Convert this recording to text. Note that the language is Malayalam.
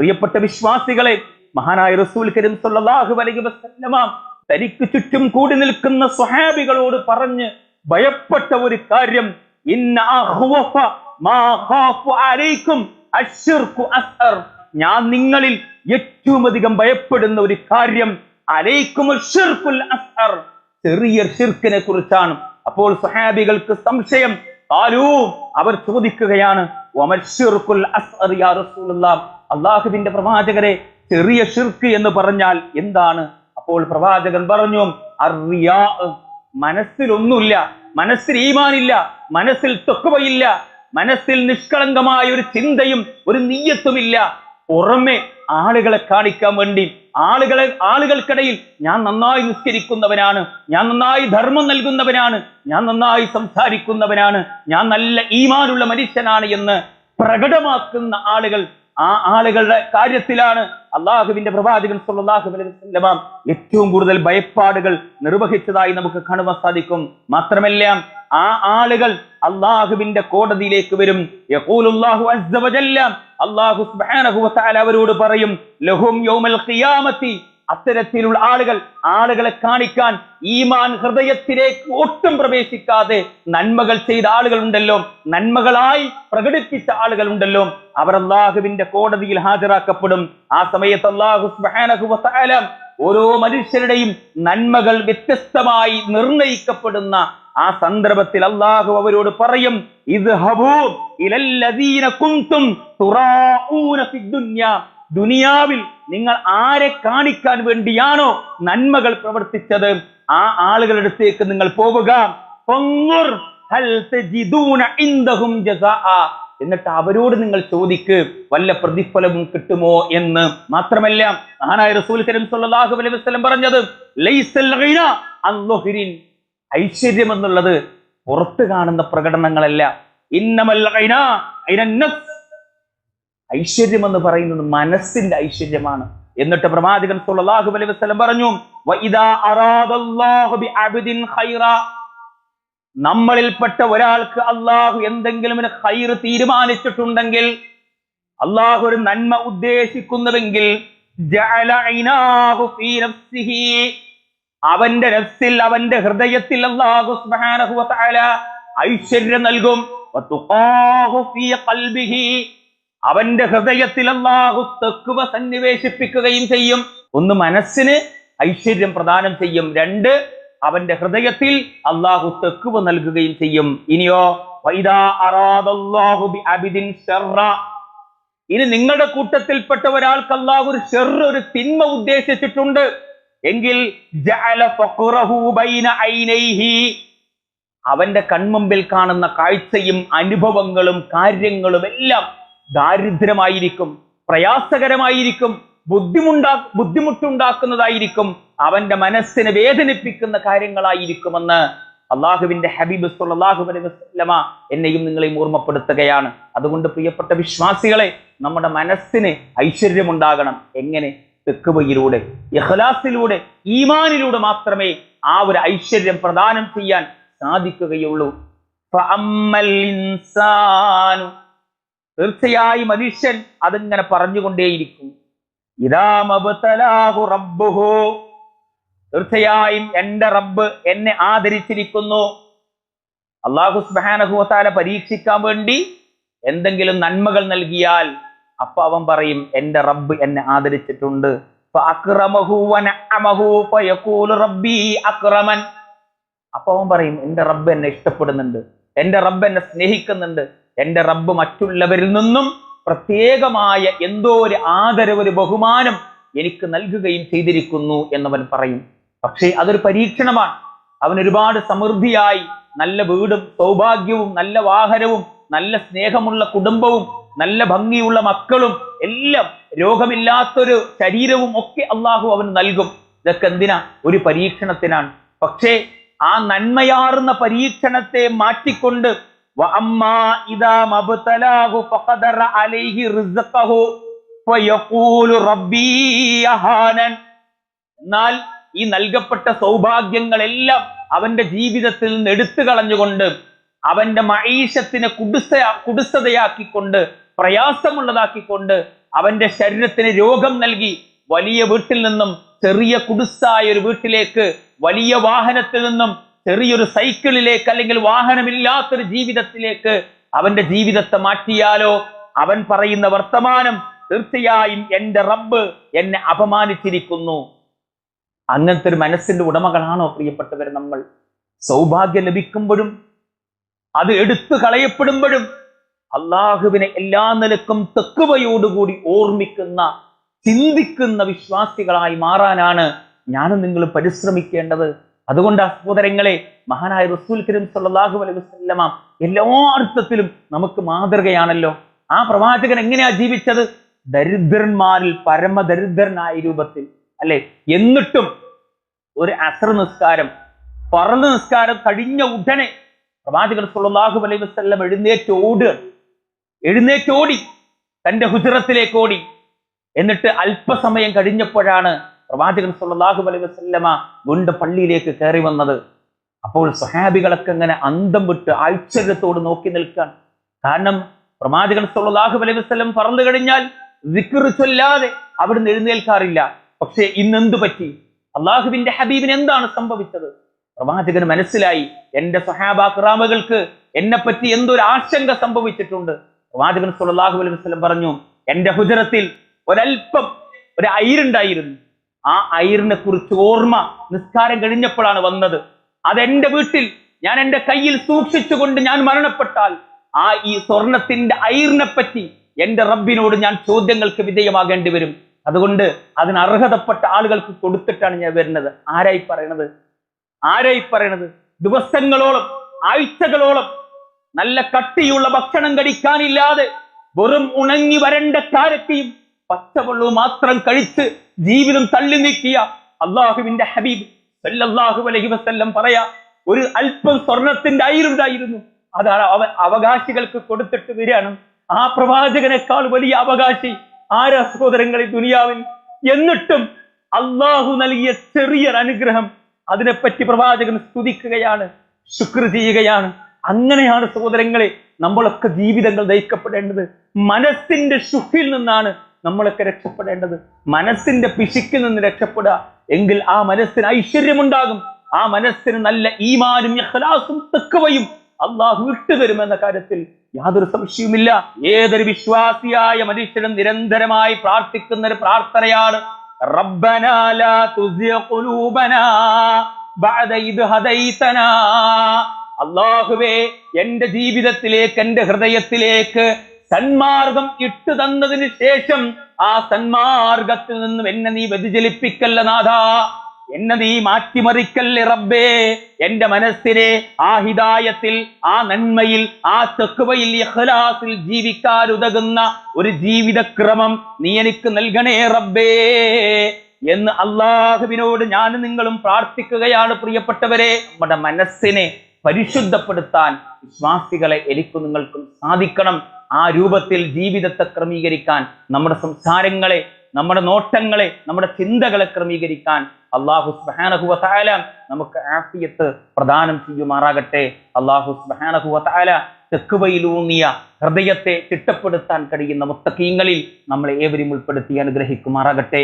പ്രിയപ്പെട്ട വിശ്വാസികളെ, മഹാനായ റസൂൽ കരീം സ്വല്ലല്ലാഹു അലൈഹി വസല്ലമ തനിക്ക് ചുറ്റും കൂടി നിൽക്കുന്ന സ്വഹാബികളോട് പറഞ്ഞ് ഭയപ്പെട്ട ഒരു കാര്യം, ഇന്ന അഖ്വഫ മാ ഖാഫു അലൈക്കും അശ്ശിർകു അസ്അർ, ഞാൻ നിങ്ങളിൽ ഏറ്റവും അധികം ഭയപ്പെടുന്ന ഒരു കാര്യം അലൈക്കും അശ്ശിർകുൽ അസ്അർ, ചെറിയ ശിർക്കിനെ കുറിച്ചാണ്. അപ്പോൾ സ്വഹാബികൾക്ക് സംശയം. ഖാലൂ, അവർ ചോദിക്കുകയാണ്, വമശ്ശിർകുൽ അസ്അർ യാ റസൂലുള്ളാഹ്, അല്ലാഹുവിന്റെ പ്രവാചകരെ, ചെറിയ ശിർക്ക് എന്ന് പറഞ്ഞാൽ എന്താണ്? അപ്പോൾ പ്രവാചകൻ പറഞ്ഞു, അർറിയാ, മനസ്സിലൊന്നുമില്ല, മനസ്സിൽ ഈമാനില്ല, മനസ്സിൽ തഖ്വയില്ല, മനസ്സിൽ നിഷ്കളങ്കമായ ഒരു ചിന്തയും ഒരു നിയ്യത്തുമില്ല. പുറമെ ആളുകളെ കാണിക്കാൻ വേണ്ടി, ആളുകൾക്കിടയിൽ ഞാൻ നന്നായി നിസ്കരിക്കുന്നവനാണ്, ഞാൻ നന്നായി ധർമ്മം നൽകുന്നവനാണ്, ഞാൻ നന്നായി സംസാരിക്കുന്നവനാണ്, ഞാൻ നല്ല ഈമാനുള്ള മനുഷ്യനാണ് എന്ന് പ്രകടമാക്കുന്ന ആളുകൾ, ആ ആളുകളുടെ കാര്യത്തിലാണ് അള്ളാഹുവിന്റെ പ്രവാചകൻ സ്വല്ലല്ലാഹു അലൈഹി വസല്ലമ ഏറ്റവും കൂടുതൽ ഭയപ്പാടുകൾ നിർവഹിച്ചതായി നമുക്ക് കാണുവാൻ സാധിക്കും. മാത്രമല്ല, ആ ആളുകൾ അള്ളാഹുവിന്റെ കോടതിയിലേക്ക് വരും. യഖൂലുല്ലാഹു അസ്സ വജല്ല, അല്ലാഹു സുബ്ഹാനഹു വ തആല അവരോട് പറയും, ലഹും യൗമൽ ഖിയാമത്തി, അത്തരത്തിലുള്ള ആളുകളെ കാണിക്കാൻ ഈമാൻ ഹൃദയത്തിലേക്ക് ഒട്ടും പ്രവേശിക്കാതെ നന്മകൾ ചെയ്ത ആളുകളുണ്ടല്ലോ, നന്മകളായി പ്രകടിപ്പിച്ച ആളുകളുണ്ടല്ലോ, അവർ അല്ലാഹുവിന്റെ കോടതിയിൽ ഹാജരാക്കപ്പെടും. ആ സമയത്ത് അല്ലാഹു സുബ്ഹാനഹു വ തആല ഓരോ മനുഷ്യരുടെയും നന്മകൾ വ്യത്യസ്തമായി നിർണയിക്കപ്പെടുന്ന ആ സന്ദർഭത്തിൽ അല്ലാഹു അവരോട് പറയും, ഇദ്ഹബൂ ഇലല്ലദീന കുൻതും തുറാഊന ഫിദ്ദുനിയ, ദുനിയാവിൽ നിങ്ങൾ ആരെ കാണിക്കാൻ വേണ്ടിയാണോ നന്മകൾ പ്രവർത്തിച്ചത്, ആ ആളുകളുടെ അടുത്തേക്ക് നിങ്ങൾ പോവുക. ഫൻദുർ ഹൽ തജിദൂന ഇൻദഹും ജസാഅ, എന്നിട്ട് അവരോട് നിങ്ങൾ ചോദിക്ക് വല്ല പ്രതിഫലവും കിട്ടുമോ എന്ന്. മാത്രമല്ല, മഹാനായ റസൂൽ കരീം സ്വല്ലല്ലാഹു അലൈഹി വസല്ലം പറഞ്ഞത്, ലൈസൽ ഗിന അൻ ളുഹ്രിൻ, ഐശ്വര്യം എന്നുള്ളത് പുറത്ത് കാണുന്ന പ്രകടനങ്ങളല്ല. ഇന്നമൽ ഗിന ഇനൻ നഫ്സ്, ഐശ്വര്യം എന്ന് പറയുന്നത് മനസ്സിന്റെ ഐശ്വര്യമാണ്. എന്നിട്ട് പ്രവാചകൻ സ്വല്ലല്ലാഹു അലൈഹി വസല്ലം പറഞ്ഞു, വഇദാ അറാദല്ലാഹു ബിഅബ്ദിൻ ഖൈറാ, നമ്മളിൽപ്പെട്ട ഒരാൾക്ക് അള്ളാഹു എന്തെങ്കിലും ഒരു ഖൈർ തീരുമാനിച്ചിട്ടുണ്ടെങ്കിൽ, അള്ളാഹു ഒരു നന്മ ഉദ്ദേശിക്കുന്നുവെങ്കിൽ, ജഅല ഐനാഹു ഫീ നഫ്സിഹി, അവന്റെ നഫ്സിൽ, അവന്റെ ഹൃദയത്തിൽ അല്ലാഹു സുബ്ഹാനഹു വ തആല ഐശ്വര്യം നൽകും. വതുഖാഹു ഫീ ഖൽബിഹി, അവന്റെ ഹൃദയത്തിൽ അല്ലാഹു തഖ്വ സന്നിവേശിപ്പിക്കുകയും ചെയ്യും. ഒന്ന്, മനസ്സിന് ഐശ്വര്യം പ്രദാനം ചെയ്യും. രണ്ട്, അവന്റെ ഹൃദയത്തിൽ അല്ലാഹു തഖ്വ നൽകുകയും ചെയ്യും. ഇനിയോ, വഇദാ അറാദല്ലാഹു ബിഅബ്ദിൻ ശർറ, ഇനി നിങ്ങളുടെ കൂട്ടത്തിൽപ്പെട്ട ഒരാൾക്ക് അല്ലാഹു ഒരു ഷർറ്, ഒരു തിന്മ ഉദ്ദേശിച്ചിട്ടുണ്ട് എങ്കിൽ, ജഅല ഫഖറഹു ബൈന ഐനൈഹി, അവന്റെ കൺമുമ്പിൽ കാണുന്ന കാഴ്ചയും അനുഭവങ്ങളും കാര്യങ്ങളും എല്ലാം ദാരിദ്ര്യമായിരിക്കും, പ്രയാസകരമായിരിക്കും, ബുദ്ധിമുട്ടുണ്ടാക്കുന്നതായിരിക്കും, അവന്റെ മനസ്സിനെ വേദനിപ്പിക്കുന്ന കാര്യങ്ങളായിരിക്കുമെന്ന് അള്ളാഹുവിന്റെ ഹബീബ് സ്വല്ലല്ലാഹു അലൈഹി വസല്ലമ എന്നെയും നിങ്ങളെയും ഓർമ്മപ്പെടുത്തുകയാണ്. അതുകൊണ്ട് പ്രിയപ്പെട്ട വിശ്വാസികളെ, നമ്മുടെ മനസ്സിന് ഐശ്വര്യമുണ്ടാകണം. എങ്ങനെ? തഖ്വയിലൂടെ, ഇഖ്ലാസിലൂടെ, ഈമാനിലൂടെ മാത്രമേ ആ ഒരു ഐശ്വര്യം പ്രദാനം ചെയ്യാൻ സാധിക്കുകയുള്ളൂ. ഫഅമ്മൽ ഇൻസാനു, തീർച്ചയായും മനുഷ്യൻ അതിങ്ങനെ പറഞ്ഞുകൊണ്ടേയിരിക്കും, ഇദാ മബ്തലാഹു റബ്ബുഹു, തീർച്ചയായും എന്റെ റബ്ബ് എന്നെ ആദരിച്ചിരിക്കുന്നു. അല്ലാഹു സുബ്ഹാനഹു വ തആല പരീക്ഷിക്കാൻ വേണ്ടി എന്തെങ്കിലും നന്മകൾ നൽകിയാൽ അപ്പൊ അവൻ പറയും, എന്റെ റബ്ബ് എന്നെ ആദരിച്ചിട്ടുണ്ട്. ഫഅക്റമഹു വനഅമഹു ഫയഖൂലു റബ്ബി അക്റമൻ, അപ്പൊ അവൻ പറയും, എന്റെ റബ്ബ് എന്നെ ഇഷ്ടപ്പെടുന്നുണ്ട്, എന്റെ റബ്ബ് എന്നെ സ്നേഹിക്കുന്നുണ്ട്, എന്റെ റബ്ബ് മറ്റുള്ളവരിൽ നിന്നും പ്രത്യേകമായ എന്തോ ഒരു ആദരവ്, ഒരു ബഹുമാനം എനിക്ക് നൽകുകയും ചെയ്തിരിക്കുന്നു എന്നവൻ പറയും. പക്ഷേ അതൊരു പരീക്ഷണമാണ്. അവൻ ഒരുപാട് സമൃദ്ധിയായി നല്ല വീടും സൗഭാഗ്യവും നല്ല വാഹനവും നല്ല സ്നേഹമുള്ള കുടുംബവും നല്ല ഭംഗിയുള്ള മക്കളും എല്ലാം, രോഗമില്ലാത്തൊരു ശരീരവും ഒക്കെ അള്ളാഹു അവന് നൽകും. ഇതൊക്കെ എന്തിനാ? ഒരു പരീക്ഷണത്തിനാണ്. പക്ഷേ ആ നന്മയാർന്ന പരീക്ഷണത്തെ മാറ്റിക്കൊണ്ട് വഅമ്മാ ഇദാ മബ്തലാഹു ഫഖദറ അലൈഹി റിസ്ഖഹു ഫയഖൂലു റബ്ബി അഹാനൻ, എന്നാൽ ഈ നൽകപ്പെട്ട സൗഭാഗ്യങ്ങളെല്ലാം അവന്റെ ജീവിതത്തിൽ നിന്ന് എടുത്തു കളഞ്ഞുകൊണ്ട് അവന്റെ മഈശത്തിനെ കുടുസതയാക്കിക്കൊണ്ട് പ്രയാസമുള്ളതാക്കിക്കൊണ്ട് അവന്റെ ശരീരത്തിന് രോഗം നൽകി വലിയ വീട്ടിൽ നിന്നും ചെറിയ കുടുസായ ഒരു വീട്ടിലേക്ക്, വലിയ വാഹനത്തിൽ നിന്നും ചെറിയൊരു സൈക്കിളിലേക്ക്, അല്ലെങ്കിൽ വാഹനമില്ലാത്തൊരു ജീവിതത്തിലേക്ക് അവന്റെ ജീവിതത്തെ മാറ്റിയാലോ? അവൻ പറയുന്ന വർത്തമാനം, തീർച്ചയായും എന്റെ റബ്ബ് എന്നെ അപമാനിച്ചിരിക്കുന്നു. അങ്ങനത്തെ ഒരു മനസ്സിന്റെ ഉടമകളാണോ പ്രിയപ്പെട്ടവർ നമ്മൾ? സൗഭാഗ്യം ലഭിക്കുമ്പോഴും അത് എടുത്തു കളയപ്പെടുമ്പോഴും അള്ളാഹുവിനെ എല്ലാ നിലക്കും തഖ്വയോടുകൂടി ഓർമ്മിക്കുന്ന, ചിന്തിക്കുന്ന വിശ്വാസികളായി മാറാനാണ് ഞാനും നിങ്ങൾ പരിശ്രമിക്കേണ്ടത്. അതുകൊണ്ട് സഹോദരങ്ങളെ, മഹാനായ റസൂൽ കരീം സല്ലല്ലാഹു അലൈഹി വസല്ലമ എല്ലാ അർത്ഥത്തിലും നമുക്ക് മാതൃകയാണല്ലോ. ആ പ്രവാചകൻ എങ്ങനെയാ ജീവിച്ചത്? ദരിദ്രന്മാരിൽ പരമദരിദ്രനായ രൂപത്തിൽ, അല്ലെ? എന്നിട്ടും ഒരു അസ്ർ നിസ്കാരം, ഫർള് നിസ്കാരം കഴിഞ്ഞ ഉടനെ പ്രവാചകൻ സല്ലല്ലാഹു അലൈഹി വസല്ലം എഴുന്നേറ്റോടി തന്റെ ഹുജറത്തിലേക്ക് ഓടി. എന്നിട്ട് അല്പസമയം കഴിഞ്ഞപ്പോഴാണ് പ്രവാചകൻ സല്ലല്ലാഹു അലൈഹി വസല്ലമ വീണ്ടും പള്ളിയിലേക്ക് കയറി വന്നത്. അപ്പോൾ സ്വഹാബികളൊക്കെ ഇങ്ങനെ അന്തം വിട്ട് ആശ്ചര്യത്തോട് നോക്കി നിൽക്കാൻ. കാരണം പ്രവാചകൻ സല്ലല്ലാഹു അലൈഹി വസല്ലം ഫർള് കഴിഞ്ഞാൽ ദിക്ർ ചൊല്ലാതെ അവിടുന്ന് എഴുന്നേൽക്കാറില്ല. പക്ഷേ ഇന്നെന്തു പറ്റി? അള്ളാഹുവിന്റെ ഹബീബിന് എന്താണ് സംഭവിച്ചത്? പ്രവാചകന് മനസ്സിലായി, എന്റെ സ്വഹാബാ കിറാമുകൾക്ക് എന്നെ പറ്റി എന്തൊരു ആശങ്ക സംഭവിച്ചിട്ടുണ്ട്. പ്രവാചകൻ സല്ലല്ലാഹു അലൈഹി വസല്ലം പറഞ്ഞു, എന്റെ ഹുജറത്തിൽ ഒരൽപ്പം ഒരു അയിരുണ്ടായിരുന്നു. ആ അയിരിനെ കുറിച്ച് ഓർമ്മ നിസ്കാരം കഴിഞ്ഞപ്പോഴാണ് വന്നത്. അതെന്റെ വീട്ടിൽ ഞാൻ എന്റെ കയ്യിൽ സൂക്ഷിച്ചുകൊണ്ട് ഞാൻ മരണപ്പെട്ടാൽ ഈ സ്വർണത്തിന്റെ അയിരിനെ പറ്റി എന്റെ റബ്ബിനോട് ഞാൻ ചോദ്യങ്ങൾക്ക് വിധേയമാകേണ്ടി വരും. അതുകൊണ്ട് അതിന് അർഹതപ്പെട്ട ആളുകൾക്ക് കൊടുത്തിട്ടാണ് ഞാൻ വരുന്നത്. ആരായി പറയണത്? ദിവസങ്ങളോളം, ആഴ്ചകളോളം നല്ല കട്ടിയുള്ള ഭക്ഷണം കഴിക്കാനില്ലാതെ വെറും ഉണങ്ങി വരണ്ട കാരക്കയും പച്ചവെള്ളവും മാത്രം കഴിച്ച് ജീവിതം തള്ളി നീക്കിയ അള്ളാഹുവിന്റെ ഹബീബ് സല്ലല്ലാഹു അലൈഹി വസല്ലം പറയാ, ഒരു അല്പം സ്വർണത്തിന്റെ അയിരുണ്ടായിരുന്നു, അതാണ് അവകാശികൾക്ക് കൊടുത്തിട്ട് വരികയാണ്. ആ പ്രവാചകനേക്കാൾ വലിയ അവകാശി ആരാ സഹോദരങ്ങളെ ദുനിയാവിൽ? എന്നിട്ടും അള്ളാഹു നൽകിയ ചെറിയൊരു അനുഗ്രഹം, അതിനെപ്പറ്റി പ്രവാചകൻ സ്തുതിക്കുകയാണ്, ശുക്ർ ചെയ്യുകയാണ്. അങ്ങനെയാണ് സഹോദരങ്ങളെ നമ്മളൊക്കെ ജീവിതങ്ങൾ നയിക്കപ്പെടേണ്ടത്. മനസ്സിന്റെ ശുഖിൽ നിന്നാണ് നമ്മളൊക്കെ രക്ഷപ്പെടേണ്ടത്. മനസ്സിന്റെ പിശുക്കിൽ നിന്ന് രക്ഷപ്പെടുക എങ്കിൽ ആ മനസ്സിന് ഐശ്വര്യമുണ്ടാകും. ആ മനസ്സിന് നല്ല ഈമാനും ഇഖ്ലാസും തഖ്വയും അള്ളാഹു വിട്ടുതരുമെന്ന കാര്യത്തിൽ യാതൊരു സംശയവുമില്ല. ഏതൊരു വിശ്വാസിയായ മനുഷ്യനും നിരന്തരമായി പ്രാർത്ഥിക്കുന്ന ഒരു പ്രാർത്ഥനയാണ് റബ്ബനാ ലാ തുസിഗ ഖുലൂബനാ ബഅദ ഇദ് ഹദൈതനാ. അല്ലാഹുവേ, എന്റെ ജീവിതത്തിലേക്ക്, എന്റെ ഹൃദയത്തിലേക്ക് സന്മാർഗം ഇട്ടു തന്നതിന് ശേഷം ആ സന്മാർഗത്തിൽ നിന്നും എന്നെ നീ വ്യതിചലിപ്പിക്കല്ല നാഥാ, എന്നെ നീ മാറ്റിമറിക്കല്ലേ റബ്ബേ. എന്റെ മനസ്സിനെ ആ ഹിദായത്തിൽ, ആ നന്മയിൽ, ആ തഖ്വയിൽ, ഇഖ്ലാസിൽ ജീവിക്കാൻ ഉതകുന്ന ഒരു ജീവിതക്രമം നീ എനിക്ക് നൽകണേ റബ്ബേ എന്ന് അള്ളാഹുവിനോട് ഞാനും നിങ്ങളും പ്രാർത്ഥിക്കുകയാണ് പ്രിയപ്പെട്ടവരെ. നമ്മുടെ മനസ്സിനെ പരിശുദ്ധപ്പെടുത്താൻ വിശ്വാസികളെ എനിക്കും നിങ്ങൾക്കും സാധിക്കണം. ആ രൂപത്തിൽ ജീവിതത്തെ ക്രമീകരിക്കാൻ, നമ്മുടെ സംസാരങ്ങളെ, നമ്മുടെ നോട്ടങ്ങളെ, നമ്മുടെ ചിന്തകളെ ക്രമീകരിക്കാൻ അല്ലാഹു സുബ്ഹാനഹു വ തആല നമുക്ക് ആഫിയത്ത് പ്രദാനം ചെയ്യുമാറാകട്ടെ. അല്ലാഹു സുബ്ഹാനഹു വ തആല തഖ്വയിലൂന്നിയ ഹൃദയത്തെ ചിട്ടപ്പെടുത്താൻ കഴിയുന്ന മുത്തഖീങ്ങളിൽ നമ്മളെ ഏവരും ഉൾപ്പെടുത്തി അനുഗ്രഹിക്കുമാറാകട്ടെ.